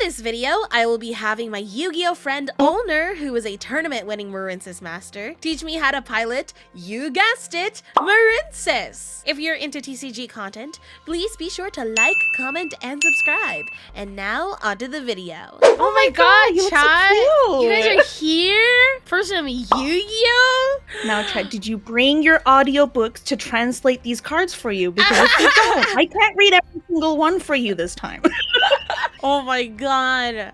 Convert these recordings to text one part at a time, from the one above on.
this video, I will be having my Yu-Gi-Oh friend Ulner, who is a tournament-winning Marincess master, teach me how to pilot, you guessed it, Marincess. If you're into TCG content, please be sure to like, comment, and subscribe. And now, onto the video. Oh my god, you Chad! so You guys are here for some Yu-Gi-Oh! Now, Chad, did you bring your audiobooks to translate these cards for you? Because if you don't, I can't read every single one for you this time. Oh my god.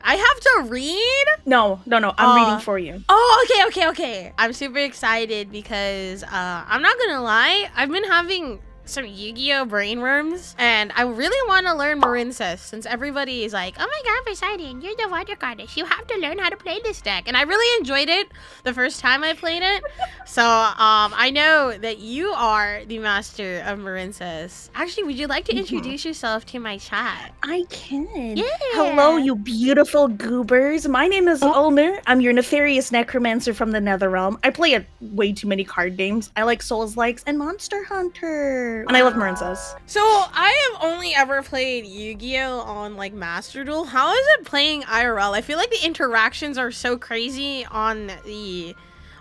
I have to read? No, I'm reading for you. Oh, okay. I'm super excited because, I'm not gonna lie, I've been having some Yu-Gi-Oh brainworms, and I really want to learn Marincess since everybody is like, oh my god, Poseidon, you're the water goddess. You have to learn how to play this deck. And I really enjoyed it the first time I played it. So, I know that you are the master of Marincess. Actually, would you like to introduce yourself to my chat? I can. Yeah. Hello, you beautiful goobers. My name is Ulner. I'm your nefarious necromancer from the Netherrealm. I play way too many card games. I like Souls-likes and Monster Hunter. And I love Marincess. So I have only ever played Yu-Gi-Oh on like Master Duel. How is it playing IRL? I feel like the interactions are so crazy on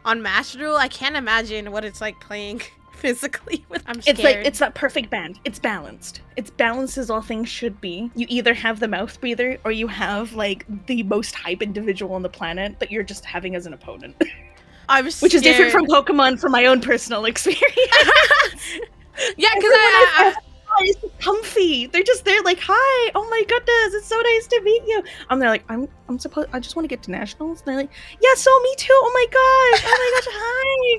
Master Duel. I can't imagine what it's like playing physically with. I'm scared. It's that perfect band. It's balanced. It's balanced as all things should be. You either have the mouth breather or you have like the most hype individual on the planet that you're just having as an opponent. I'm scared. Which is different from Pokemon from my own personal experience. Yeah, because it's comfy. They're just there like, hi, oh my goodness, it's so nice to meet you. They're like, I just want to get to nationals. And they're like, yeah, so me too. Oh my gosh, hi.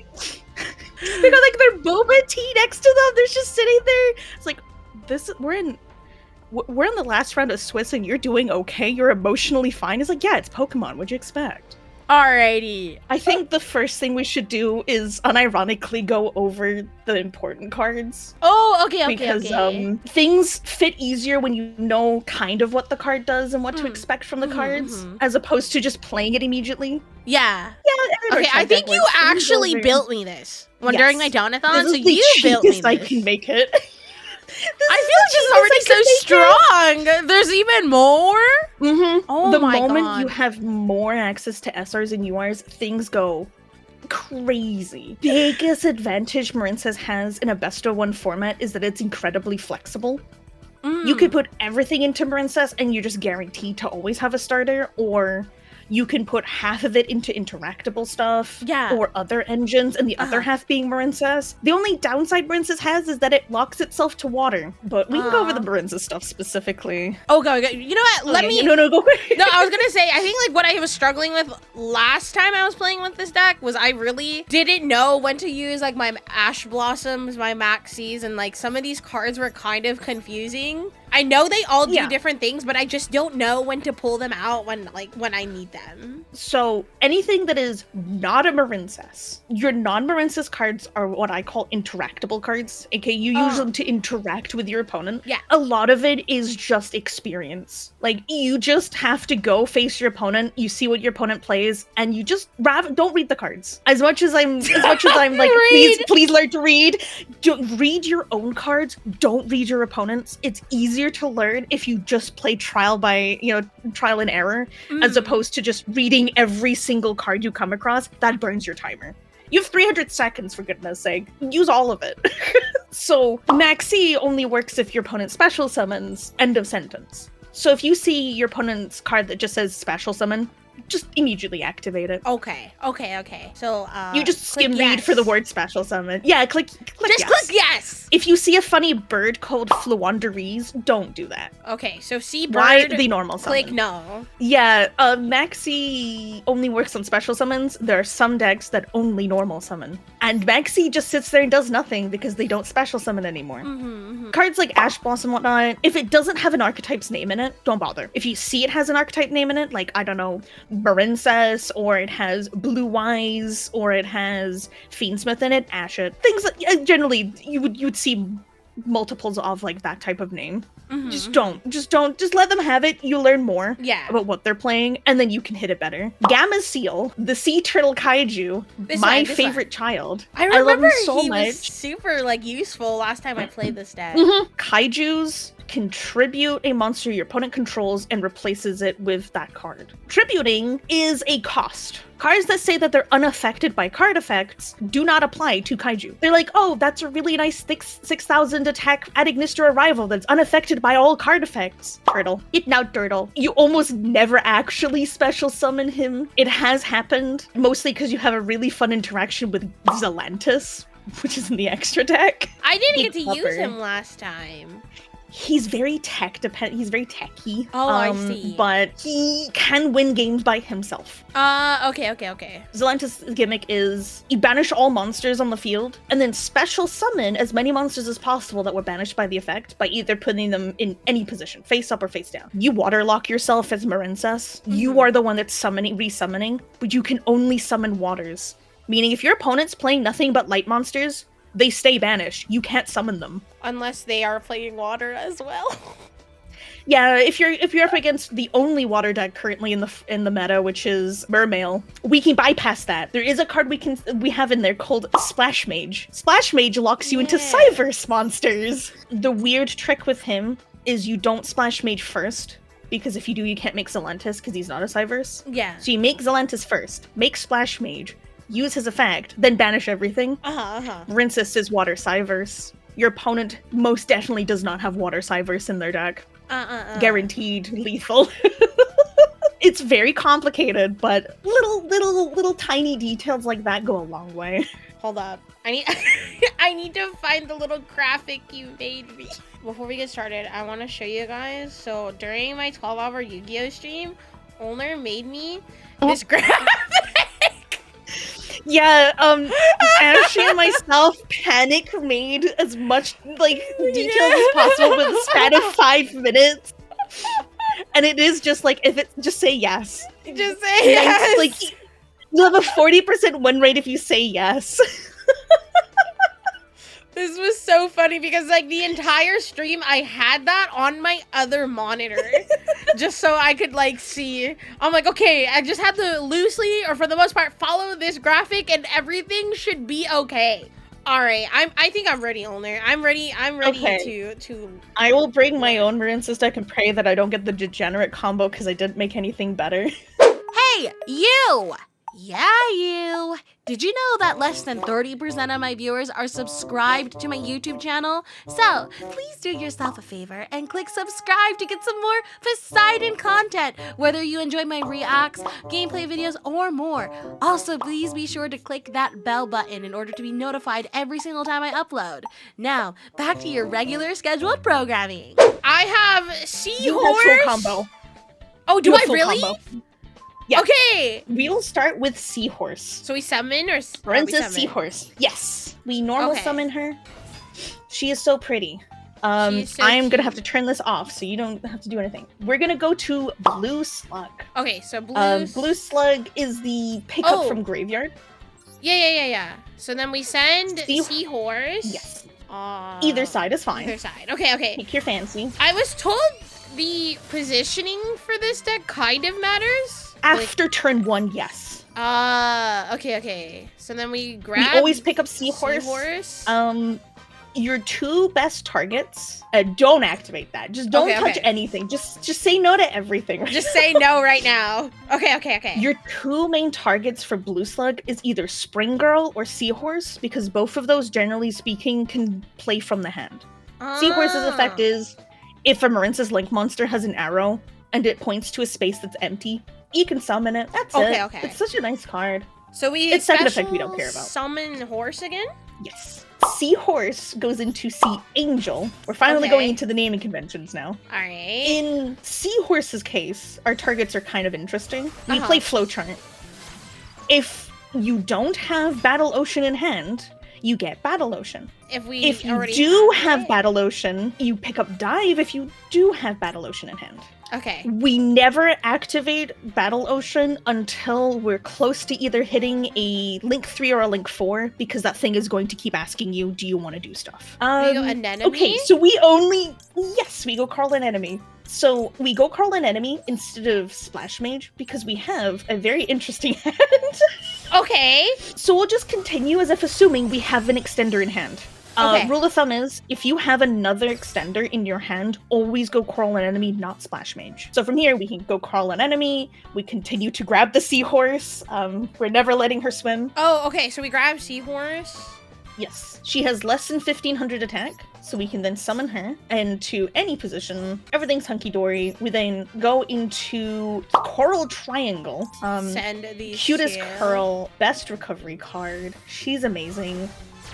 They got like their boba tea next to them. They're just sitting there. It's like, we're in the last round of Swiss and you're doing okay. You're emotionally fine. It's like, yeah, it's Pokemon. What'd you expect? Alrighty. I think the first thing we should do is unironically go over the important cards. Oh, okay. Because things fit easier when you know kind of what the card does and what to expect from the cards, as opposed to just playing it immediately. Yeah. Yeah. Okay, I think you actually built me this during my Donathon, so you built me this. I can make it. I feel like this is already so strong. There's even more? Oh the my moment god. you have more access to SRs and URs, things go crazy. Biggest advantage Marincess has in a best of one format is that it's incredibly flexible. You could put everything into Marincess and you're just guaranteed to always have a starter, or you can put half of it into interactable stuff, or other engines, and the other half being Marincess. The only downside Marincess has is that it locks itself to water, but we can go over the Marincess stuff specifically. Okay. You know what? Let me. No, go quick. No, I was gonna say, I think like what I was struggling with last time I was playing with this deck was I really didn't know when to use like my Ash Blossoms, my Maxies, and like some of these cards were kind of confusing. I know they all do different things, but I just don't know when to pull them out when I need them. So anything that is not a Marincess, your non-Marincess cards are what I call interactable cards. Okay, you use them to interact with your opponent. Yeah. A lot of it is just experience. Like, you just have to go face your opponent, you see what your opponent plays, and you just don't read the cards. As much as I'm like, please learn to read. Read your own cards, don't read your opponent's. It's easier to learn if you just play trial and error, as opposed to just reading every single card you come across. That burns your timer. You have 300 seconds, for goodness sake. Use all of it. So Maxi only works if your opponent special summons, end of sentence. So if you see your opponent's card that just says special summon, just immediately activate it. Okay. So, you just skim read for the word special summon. Yeah, click yes. Click yes! If you see a funny bird called Fluanderees, don't do that. Okay, so see bird, Try the normal summon. click no. Yeah, Maxi only works on special summons. There are some decks that only normal summon. And Maxi just sits there and does nothing because they don't special summon anymore. Cards like Ash Blossom and whatnot, if it doesn't have an archetype's name in it, don't bother. If you see it has an archetype name in it, like, I don't know, Marincess, or it has Blue Eyes, or it has Fiendsmith in it, Ash it. Things that generally you would see multiples of like that type of name. Just don't. Just let them have it. You learn more Yeah. about what they're playing, and then you can hit it better. Gamma Seal, the sea turtle kaiju, my favorite child. I remember love him so he much. was super like useful last time I played this deck. Kaijus contribute a monster your opponent controls and replaces it with that card. Tributing is a cost. Cards that say that they're unaffected by card effects do not apply to kaiju. They're like, oh, that's a really nice 6,000 attack at Ignister Arrival that's unaffected by all card effects. Turtle. It now turtle. You almost never actually special summon him. It has happened, mostly because you have a really fun interaction with Zelantis, which is in the extra deck. I didn't get to use him last time. He's very he's very techy. Oh, I see. But he can win games by himself. Okay. Zelantis' gimmick is you banish all monsters on the field, and then special summon as many monsters as possible that were banished by the effect by either putting them in any position, face up or face down. You waterlock yourself as Marincess. You are the one that's resummoning, but you can only summon waters. Meaning if your opponent's playing nothing but light monsters, they stay banished. You can't summon them. Unless they are playing water as well. Yeah, if you're up against the only water deck currently in the meta, which is Mermail, we can bypass that. There is a card we have in there called Splash Mage. Splash Mage locks you into Cyverse monsters. The weird trick with him is you don't Splash Mage first, because if you do, you can't make Zelantis because he's not a Cyverse. Yeah. So you make Zelantis first, make Splash Mage, use his effect, then banish everything. Marincess is Water Cyverse. Your opponent most definitely does not have Water Cyverse in their deck. Guaranteed lethal. It's very complicated, but little tiny details like that go a long way. Hold up. I need to find the little graphic you made me. Before we get started, I want to show you guys. So during my 12-hour Yu-Gi-Oh stream, Owner made me this graphic. Yeah, Ashley and myself panic made as much details as possible with a span of 5 minutes. And it is just like, just say yes. Just say yes. Like, you have a 40% win rate if you say yes. This was so funny because like the entire stream I had that on my other monitor just so I could like see. I'm like, okay, I just have to loosely or for the most part follow this graphic and everything should be okay. All right, I think I'm ready, Owner. I'm ready okay. to I will bring my own Marincess deck and pray that I don't get the degenerate combo because I didn't make anything better. Hey, you! Yeah, you! Did you know that less than 30% of my viewers are subscribed to my YouTube channel? So, please do yourself a favor and click subscribe to get some more Poseidon content, whether you enjoy my reacts, gameplay videos, or more. Also, please be sure to click that bell button in order to be notified every single time I upload. Now, back to your regular scheduled programming. I have Seahorse. You have full combo. Oh, do I really? Combo. Yeah. Okay. We'll start with Seahorse. So we summon or Marincess Seahorse. Yes. We normal summon her. She is so pretty. I am gonna have to turn this off so you don't have to do anything. We're gonna go to Blue Slug. Okay, so Blue Slug is the pickup from Graveyard. Yeah. So then we send Seahorse. Yes. Either side is fine. Either side. Okay. Take your fancy. I was told the positioning for this deck kind of matters. After turn 1, yes. Okay. So then we grab. We always pick up Seahorse. Your 2 best targets. Don't activate that. Just don't touch anything. Just say no to everything. Just say no right now. Okay. Your 2 main targets for Blue Slug is either Spring Girl or Seahorse, because both of those, generally speaking, can play from the hand. Seahorse's effect is if a Marincess Link monster has an arrow and it points to a space that's empty, you can summon it. That's it. Okay. It's such a nice card. So it's second effect we don't care about. Summon Horse again? Yes. Seahorse goes into Sea Angel. We're finally going into the naming conventions now. All right. In Seahorse's case, our targets are kind of interesting. We play Flowchart. If you don't have Battle Ocean in hand, you get Battle Ocean. If we If you already do have have it? Battle Ocean, you pick up Dive if you do have Battle Ocean in hand. Okay. We never activate Battle Ocean until we're close to either hitting a Link 3 or a Link 4, because that thing is going to keep asking you, do you want to do stuff? We go Anemone? Okay, so we only... Yes, we go Carl Anemone. So we go Carl Anemone instead of Splash Mage because we have a very interesting hand. Okay. So we'll just continue as if assuming we have an extender in hand. Okay. Rule of thumb is, if you have another extender in your hand, always go Coral Anemone, not Splash Mage. So from here, we can go Coral Anemone, we continue to grab the Seahorse, we're never letting her swim. Oh, okay, so we grab Seahorse. Yes. She has less than 1500 attack, so we can then summon her into any position. Everything's hunky-dory. We then go into Coral Triangle. Send the Cutest scale. Curl, best recovery card. She's amazing.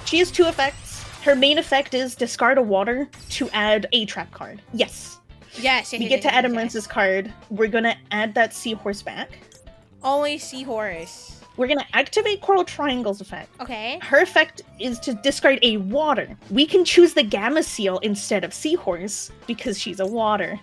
She has 2 effects. Her main effect is discard a water to add a trap card. Yes. Yes. We get to add a Marincess card. We're gonna add that Seahorse back. Always Seahorse. We're gonna activate Coral Triangle's effect. Okay. Her effect is to discard a water. We can choose the Gamma Seal instead of Seahorse because she's a water.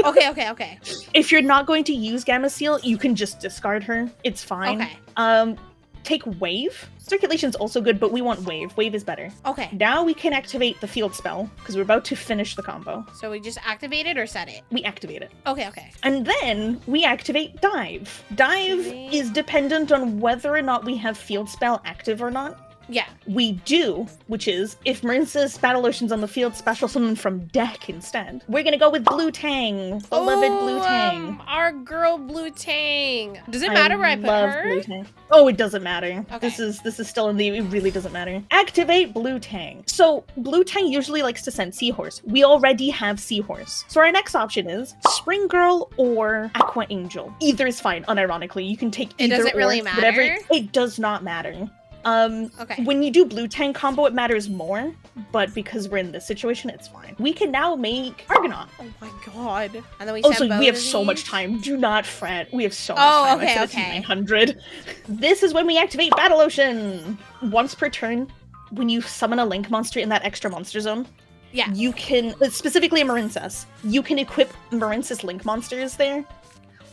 Okay. If you're not going to use Gamma Seal, you can just discard her. It's fine. Okay. Take Wave. Circulation's also good, but we want Wave. Wave is better. Okay. Now we can activate the field spell because we're about to finish the combo. So we just activate it or set it? We activate it. Okay. And then we activate Dive. Dive Activate. is dependent on whether or not we have field spell active or not. Yeah. We do, which is, if Marincess Battle Ocean's on the field, special summon from deck instead. We're gonna go with Blue Tang. Beloved Blue Tang. Our girl Blue Tang. Does it matter where I put love her? Blue Tang. Oh, it doesn't matter. Okay. This is still in the, it really doesn't matter. Activate Blue Tang. So, Blue Tang usually likes to send Seahorse. We already have Seahorse. So our next option is Spring Girl or Aqua Angel. Either is fine, unironically. You can take either It doesn't or, really whatever. matter? It does not matter. Okay. When you do Blue Tang combo, it matters more, but because we're in this situation, it's fine. We can now make Argonaut. Oh my god. And then we Oh, send so we have both of so much these? time. Do not fret. We have so much Oh, time. okay, I said it's okay. 900. This is when we activate Battle Ocean. Once per turn, when you summon a Link monster in that extra monster zone, Yeah. you can, specifically a Marincess, you can equip Marincess Link monsters there.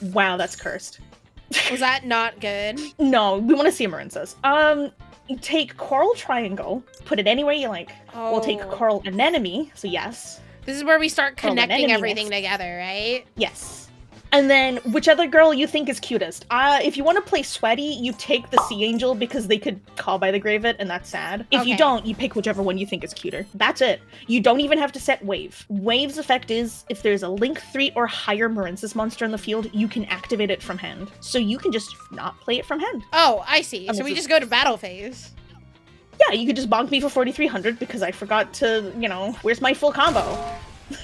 Wow, that's cursed. Was that not good? No, we want to see a Marincess. You take Coral Triangle, put it anywhere you like. Oh. We'll take Coral Anemone, so yes. This is where we start Coral connecting Anemone everything next. together, right? Yes. And then, which other girl you think is cutest? If you want to play Sweaty, you take the Sea Angel because they could call by the Grave It, and that's sad. If you Okay. don't, you pick whichever one you think is cuter. That's it. You don't even have to set Wave. Wave's effect is, if there's a Link 3 or higher Marincess monster in the field, you can activate it from hand. So you can just not play it from hand. Oh, I see. And So this we is- just go to battle phase. Yeah, you could just bonk me for 4,300 because I forgot to, you know, where's my full combo?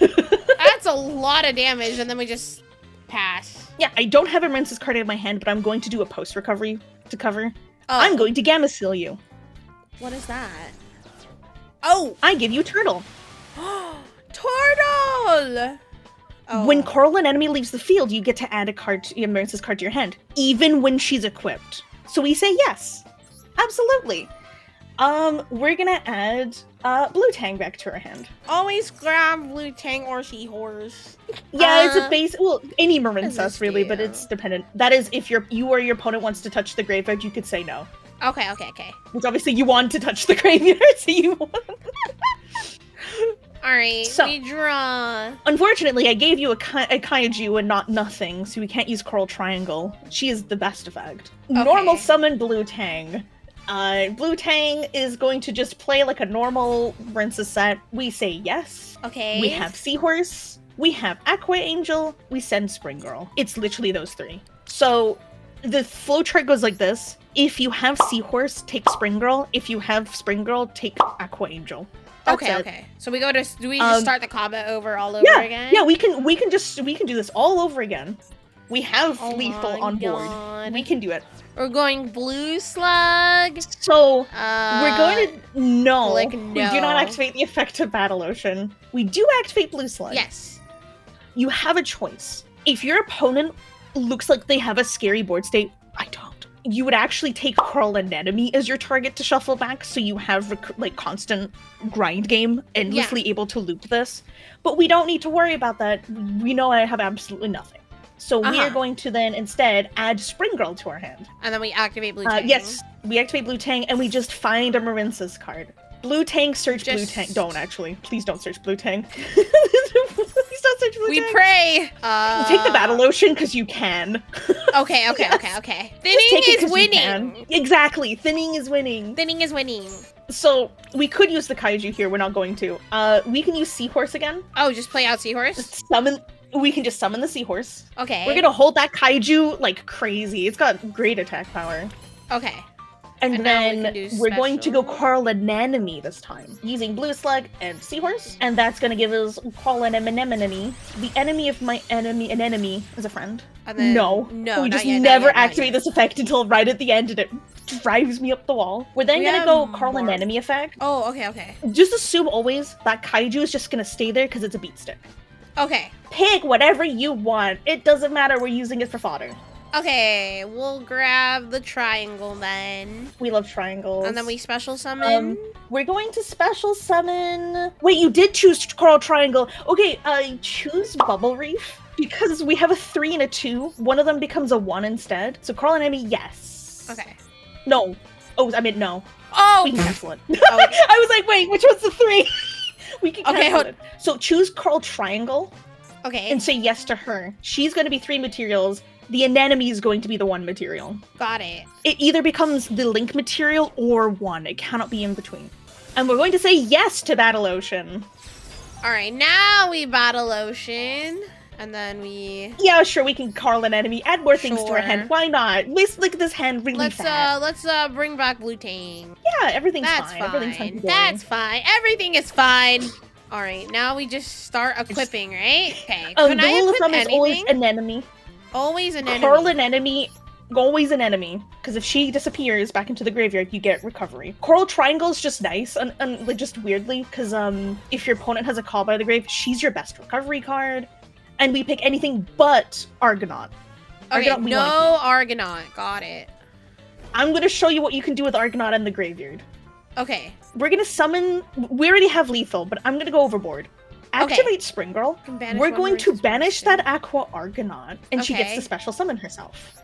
That's a lot of damage, and then we just pass. Yeah, I don't have a Marincess card in my hand, but I'm going to do a post-recovery to cover. Oh, I'm going to Gamma Seal you. What is that? Oh! I give you Turtle. Turtle! Oh. When Coral Anemone leaves the field, you get to add a card, a Marincess card to your hand, even when she's equipped. So we say yes. Absolutely. We're gonna add Blue Tang back to our hand. Always grab Blue Tang or Seahorse. Yeah, it's a base. Well, any As a Marincess really, but scale. it's dependent. That is, if you or your opponent wants to touch the graveyard, you could say no. Okay. Which obviously you want to touch the graveyard, so you want. Alright, So- we draw. Unfortunately, I gave you a kaiju and not nothing, so we can't use Coral Triangle. She is the best effect. Normal summon Blue Tang. Blue Tang is going to just play like a normal Marincess set. We say yes. Okay. We have Seahorse. We have Aqua Angel. We send Spring Girl. It's literally those three. So the flowchart goes like this. If you have Seahorse, take Spring Girl. If you have Spring Girl, take Aqua Angel. That's it. Okay. So we go to. Do we just start the combat over all over again? Yeah, we can do this all over again. We have Oh lethal my on board. God. We can do it. We're going Blue Slug. So we're going to no. like, We do no. not activate the effect of Battle Ocean. We do activate Blue Slug. Yes. You have a choice. If your opponent looks like they have a scary board state, I don't. you would actually take Carl Anemone as your target to shuffle back, so you have like constant grind game, endlessly able to loop this. But we don't need to worry about that. We know I have absolutely nothing. So we are going to then instead add Spring Girl to our hand. And then we activate Blue Tang. Yes, we activate Blue Tang, and we just find a Marincess card. Blue Tang, search Blue Tang. Don't actually. Please don't search Blue Tang. Please don't search Blue Tang. We pray. Take the Battle Ocean because you can. Okay. Thinning is winning. Exactly. Thinning is winning. Thinning is winning. So we could use the Kaiju here. We're not going to. We can use Seahorse again. Oh, just play out Seahorse? We can just summon the Seahorse. Okay. We're gonna hold that Kaiju like crazy. It's got great attack power. Okay. And then we're going to go Carl Anemone this time, using Blue Slug and Seahorse. And that's going to give us Carl Anemone. The enemy of my enemy, an enemy, is a friend. No, we just never activate this effect until right at the end, and it drives me up the wall. We're then going to go Carl Anemone effect. Oh, okay. Just assume always that Kaiju is just going to stay there because it's a beat stick. Okay. Pick whatever you want. It doesn't matter. We're using it for fodder. Okay, we'll grab the triangle then. We love triangles. And then we special summon. We're going to special summon. Wait, you did choose Coral Triangle. Okay, choose Bubble Reef because we have a 3 and a 2. One of them becomes a 1 instead. So Coral Enemy, yes. Okay. No. Oh, I meant no. Oh! We can cancel it. I was like, wait, which one's the 3? We can cancel it. So choose Coral Triangle. Okay. And say yes to her. She's going to be 3 materials. The anemone is going to be the 1 material. Got it. It either becomes the link material or 1. It cannot be in between. And we're going to say yes to Battle Ocean. All right, now we Battle Ocean. And then we... Yeah, sure, we can Carl an enemy. Add more things to our hand. Why not? Let's look at this hand really fat. Let's bring back Blue Tang. Yeah, everything's fine. Everything's fine. That's fine. Everything is fine. All right, now we just start equipping, right? Okay. The rule of thumb is always an enemy. Always an enemy. Coral an enemy, always an enemy. Because if she disappears back into the graveyard, you get recovery. Coral Triangle is just nice, and like, just weirdly, because if your opponent has a Call by the Grave, she's your best recovery card. And we pick anything but Argonaut. Okay, no Argonaut. Got it. I'm going to show you what you can do with Argonaut in the graveyard. Okay. We're going to summon... We already have Lethal, but I'm going to go overboard. Activate Spring Girl. We're going to banish that Aqua Argonaut, and she gets to special summon herself.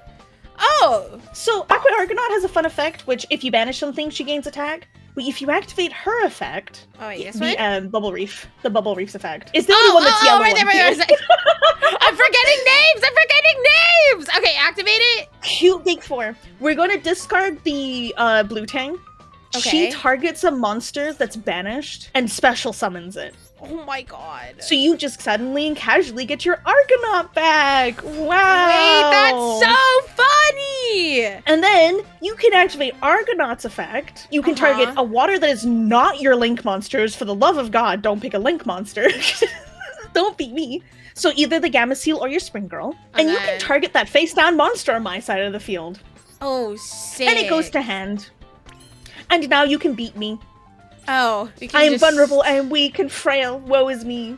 Oh! So Aqua Argonaut has a fun effect, which if you banish something, she gains attack. But if you activate her effect, the Bubble Reef, the Bubble Reef's effect, is the only one that's yellow. Right there. I'm forgetting names. Okay, activate it. Cute Big 4. We're going to discard the Blue Tang. Okay. She targets a monster that's banished and special summons it. Oh my god. So you just suddenly and casually get your Argonaut back. Wow. Wait, that's so funny. And then you can activate Argonaut's effect. You can target a water that is not your link monsters. For the love of God, don't pick a link monster. Don't beat me. So either the Gamma Seal or your Spring Girl. And you can target that face down monster on my side of the field. Oh, sick. And it goes to hand. And now you can beat me. Oh, I am vulnerable, I am weak and frail. Woe is me.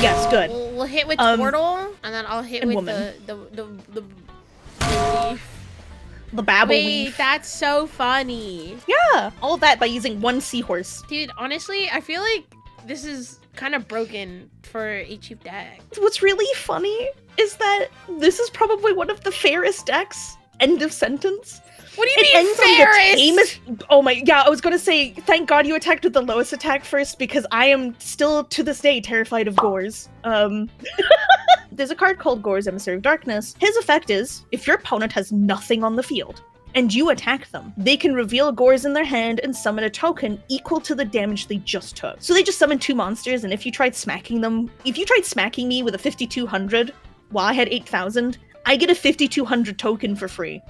Yes, good. We'll hit with Turtle, and then I'll hit with woman. the Babble Wait, Leaf. that's so funny. Yeah, all that by using 1 Seahorse. Dude, honestly, I feel like this is kind of broken for a cheap deck. What's really funny is that this is probably one of the fairest decks. End of sentence. What do you mean fairest? Oh my, yeah, I was gonna say, thank God you attacked with the lowest attack first, because I am still, to this day, terrified of Gores. There's a card called Gores, Emissary of Darkness. His effect is, if your opponent has nothing on the field, and you attack them, they can reveal Gores in their hand and summon a token equal to the damage they just took. So they just summon 2 monsters, and if you tried smacking me with a 5200 while I had 8000, I get a 5200 token for free.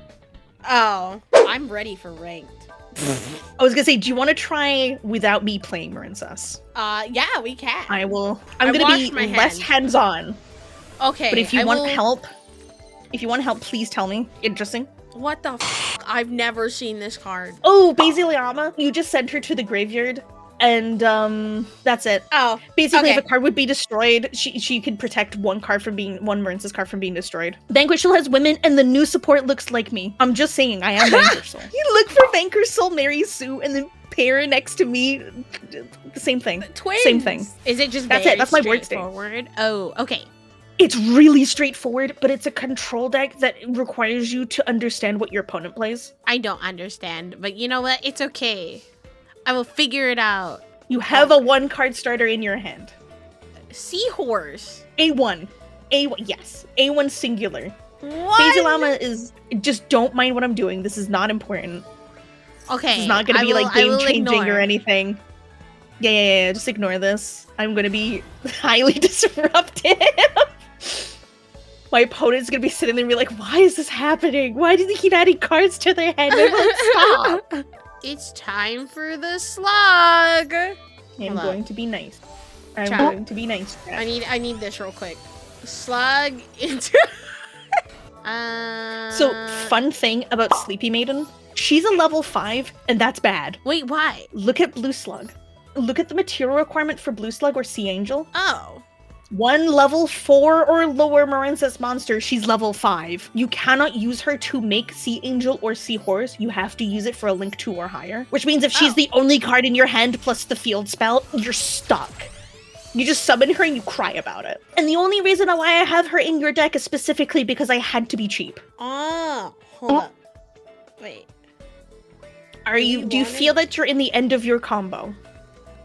Oh, I'm ready for ranked. I was gonna say, do you want to try without me playing Marincess? Yeah, we can. I'm gonna be less hands-on. Okay. But if you want help, please tell me. Interesting. What the f? I've never seen this card. Oh, Basiliama. You just sent her to the graveyard. And that's it. Oh, Basically, okay. if a card would be destroyed, she could protect one Marincess card from being destroyed. Vanquish Soul has women, and the new support looks like me. I'm just saying, I am Vanquish Soul. You look for Vanquish Soul, Mary Sue, and then pair next to me. Same thing. Twins. Same thing. Is it just That's very it. That's my word state. straightforward? Oh, okay. It's really straightforward, but it's a control deck that requires you to understand what your opponent plays. I don't understand, but you know what? It's okay. I will figure it out. You have a 1-card starter in your hand. Seahorse. A1. Yes. A1 singular. What? Basilama is... Just don't mind what I'm doing. This is not important. Okay. This is not going to be like game-changing or ignore. anything. Yeah. Just ignore this. I'm going to be highly disruptive. My opponent's going to be sitting there and be like, why is this happening? Why do they keep adding cards to their hand? Stop. It's time for the slug. I'm Hold going on. to be nice. I'm Chat. going to be nice. I need this real quick. Slug into. So, fun thing about Sleepy Maiden, she's a level 5, and that's bad. Wait, why? Look at Blue Slug. Look at the material requirement for Blue Slug or Sea Angel. Oh. One level 4 or lower Marincess monster, she's level 5. You cannot use her to make Sea Angel or Seahorse. You have to use it for a link 2 or higher. Which means if she's the only card in your hand plus the field spell, you're stuck. You just summon her and you cry about it. And the only reason why I have her in your deck is specifically because I had to be cheap. Oh. Hold up. Wait. Do you feel that you're in the end of your combo?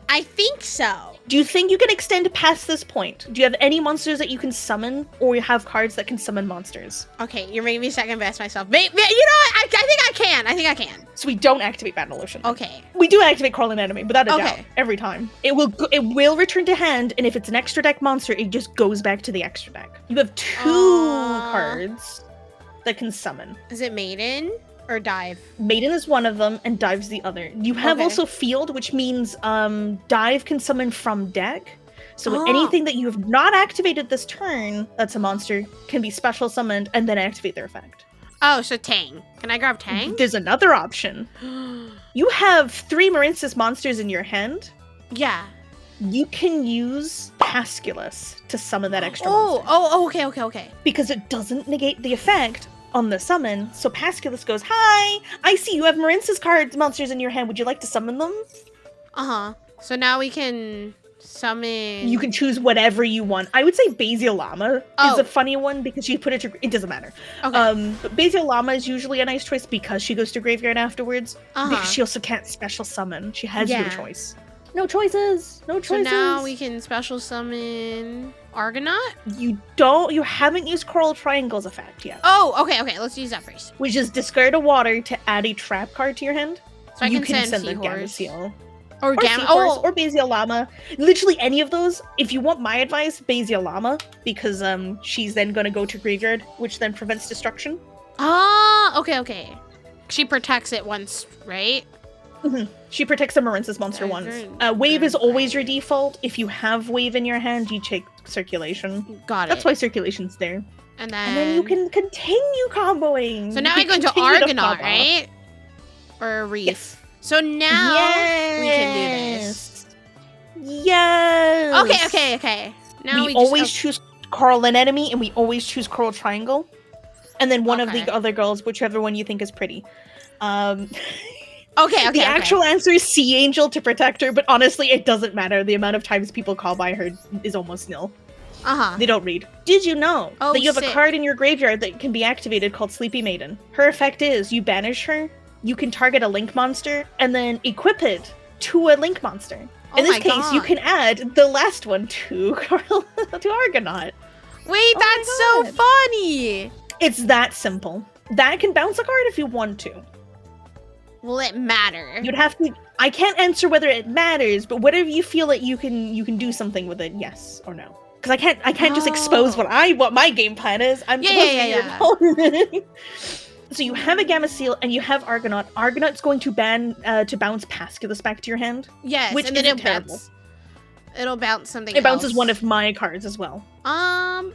I think so. Do you think you can extend past this point? Do you have any monsters that you can summon, or you have cards that can summon monsters? Okay, you're making me second best myself. You know what? I think I can. So we don't activate Battle Ocean. Okay. We do activate Crawling Enemy, without a Okay. doubt, every time. It will return to hand, and if it's an extra deck monster, it just goes back to the extra deck. You have 2 cards that can summon. Is it Maiden or Dive? Maiden is one of them, and Dive's the other. You have Okay. also Field, which means Dive can summon from deck. So anything that you have not activated this turn, that's a monster, can be special summoned and then activate their effect. Oh, so Tang. Can I grab Tang? There's another option. You have 3 Marincess monsters in your hand. Yeah. You can use Pasculus to summon that extra monster. Okay. Because it doesn't negate the effect on the summon. So Pasculus goes, hi, I see you have Marincess monsters in your hand. Would you like to summon them? Uh-huh. So now we can summon... You can choose whatever you want. I would say Basilama is Oh. a funny one because you put it to... It doesn't matter. Okay. But Basilama is usually a nice choice because she goes to graveyard afterwards. Uh-huh. Because she also can't special summon. She has no Yeah. choice. No choices. No So choices. now we can special summon Argonaut? You haven't used Coral Triangle's effect yet. Oh, okay. Let's use that first. Which is discard a water to add a trap card to your hand. So I You can send the Gamma Seahorse. Seal. Or Or Gamma... Seahorse, or Basilama. Literally any of those. If you want my advice, Basilama. Because she's then going to go to graveyard, which then prevents destruction. Ah, okay. She protects it once, right? She protects a Marincess monster once. Wave is always your default. If you have Wave in your hand, you take Circulation. Got it. That's why Circulation's there. And And then you can continue comboing. So now You I go into continue to Argonaut, combo. right? Or Reef. Yes. So now we can do this. Yes. Okay. Now we we always choose Coral and Enemy, and we always choose Coral Triangle. And then one of Okay. the other girls, whichever one you think is pretty. Okay. The actual answer is Sea Angel to protect her, but honestly, it doesn't matter. The amount of times people call by her is almost nil. Uh-huh. They don't read. Did you know Oh, that you have sick. a card in your graveyard that can be activated called Sleepy Maiden? Her effect is you banish her, you can target a link monster, and then equip it to a link monster. In this case, you can add the last one to Argonaut. Wait, Oh that's my so funny. It's that simple. That can bounce a card if you want to. Will it matter? You'd have to. I can't answer whether it matters, but whatever you feel that you can do something with it, yes or no. Because I can't just expose what my game plan is. I'm supposed to be your opponent. So you have a Gamma Seal and you have Argonaut. Argonaut's going to bounce Pasculus back to your hand. Yes, which and then isn't it'll bounce something It bounces else. one of my cards as well.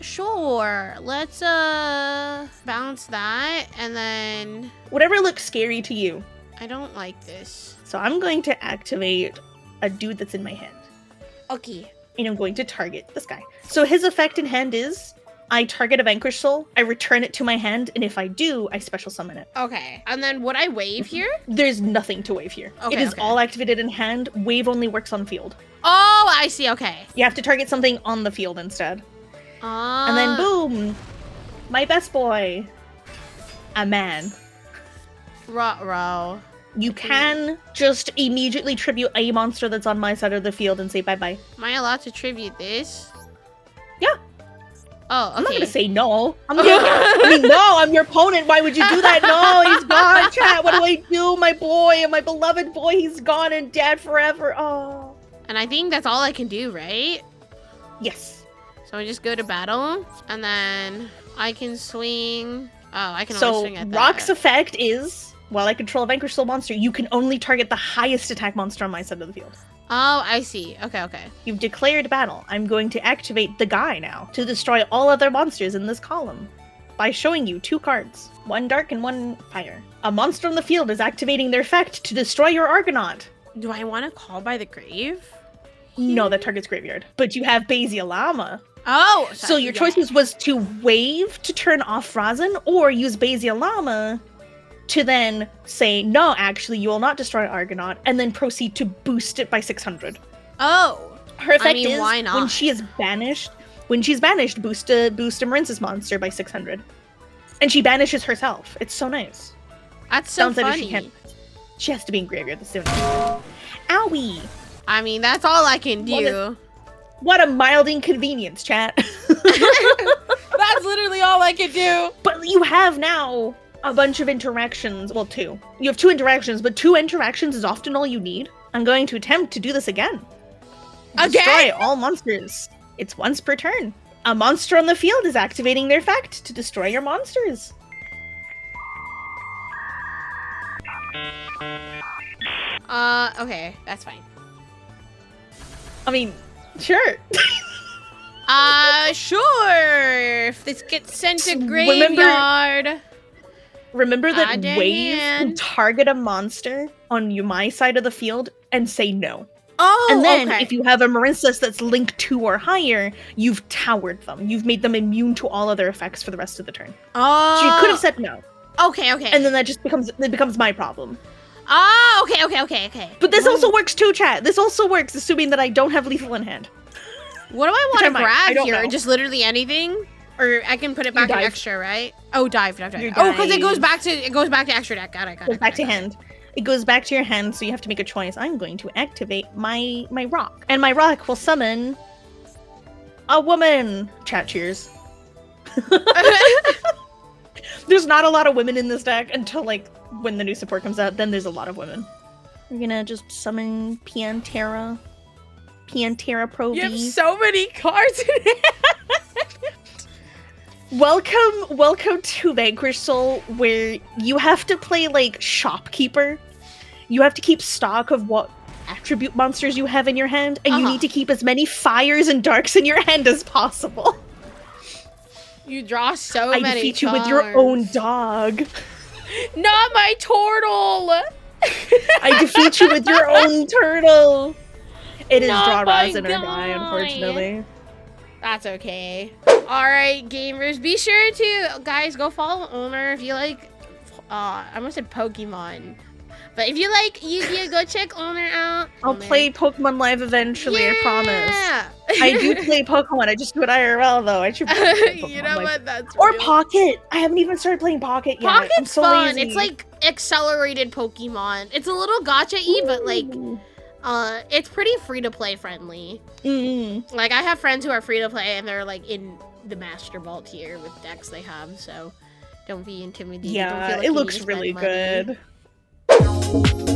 Sure. Let's bounce that, and then Whatever looks scary to you. I don't like this. So I'm going to activate a dude that's in my hand. Okay. And I'm going to target this guy. So his effect in hand is, I target a Vanquished Soul, I return it to my hand, and if I do, I special summon it. Okay. And then would I wave here? There's nothing to wave here. Okay, it is okay. all activated in hand. Wave only works on field. Oh, I see. Okay. You have to target something on the field instead. And then boom, my best boy, a man. Ruh-roh. You can just immediately tribute a monster that's on my side of the field and say bye-bye. Am I allowed to tribute this? Yeah. Oh, okay. I'm not gonna say no. I'm your opponent. Why would you do that? No, he's gone, chat. What do I do? My boy, my beloved boy, he's gone and dead forever. Oh. And I think that's all I can do, right? Yes. So I just go to battle, and then I can swing. Oh, I can only swing at that. So Rock's effect is, while I control a Vanquished Soul monster, you can only target the highest attack monster on my side of the field. Oh, I see. Okay, okay. You've declared battle. I'm going to activate the guy now to destroy all other monsters in this column by showing you 2 cards, 1 dark and 1 fire. A monster on the field is activating their effect to destroy your Argonaut. Do I want to call by the grave? No, that targets graveyard. But you have Basialama. Oh! So your choices was to wave to turn off Razin or use Basialama to then say, no, actually, you will not destroy Argonaut, and then proceed to boost it by 600. Oh! Her effect is, why not? when she's banished, boost a Marincess monster by 600. And she banishes herself. It's so nice. That's so Downside is funny. she has to be in graveyard this soon. Owie! I mean, that's all I can do. What a mild inconvenience, chat. That's literally all I can do. But you have now a bunch of interactions. Well, 2. You have 2 interactions, but 2 interactions is often all you need. I'm going to attempt to do this again. Destroy all monsters. It's once per turn. A monster on the field is activating their effect to destroy your monsters. Okay, that's fine. I mean, sure. Sure. If this gets sent to graveyard. Remember that Add a wave hand. can target a monster on my side of the field and say no. Oh, And then okay. if you have a Marincess that's linked 2 or higher, you've towered them. You've made them immune to all other effects for the rest of the turn. Oh. So you could have said no. Okay, okay. And then that just becomes my problem. Oh, okay. But this also works too, chat. This also works, assuming that I don't have lethal in hand. What do I Which I want to might. I grab don't here? know. Just literally anything? Or I can put it back in dive. extra, right? Oh, dive. You Oh, because it dive. goes back to extra deck. Got it. Goes back to hand. It goes back to your hand, so you have to make a choice. I'm going to activate my rock. And my rock will summon a woman. Chat cheers. There's not a lot of women in this deck until, like, when the new support comes out. Then there's a lot of women. We're gonna just summon Piantera Pro V. You have so many cards in it. Welcome to Vanquished Soul, where you have to play like shopkeeper. You have to keep stock of what attribute monsters you have in your hand, and you need to keep as many fires and darks in your hand as possible. You draw so I many defeat you with your own dog. Not my turtle! I defeat you with your own turtle. It is Not draw my Razin or die, guy. unfortunately. That's okay. Alright, gamers, be sure to, guys, go follow Owner if you like, I almost said Pokemon. But if you like Yu-Gi-Oh, go check Owner out. I'll play Pokemon Live eventually, I promise. Yeah. I do play Pokemon, I just do it IRL though. I should play Pokemon You know Live. what? That's Or real. Pocket! I haven't even started playing Pocket yet. Pocket's I'm so fun. lazy. It's like accelerated Pokemon. It's a little gacha-y, but like, it's pretty free-to-play friendly. Mm-hmm. Like, I have friends who are free-to-play, and they're like in the Master Ball tier with decks they have, so don't be intimidated. Don't feel Yeah, like it you looks need to really spend money. good.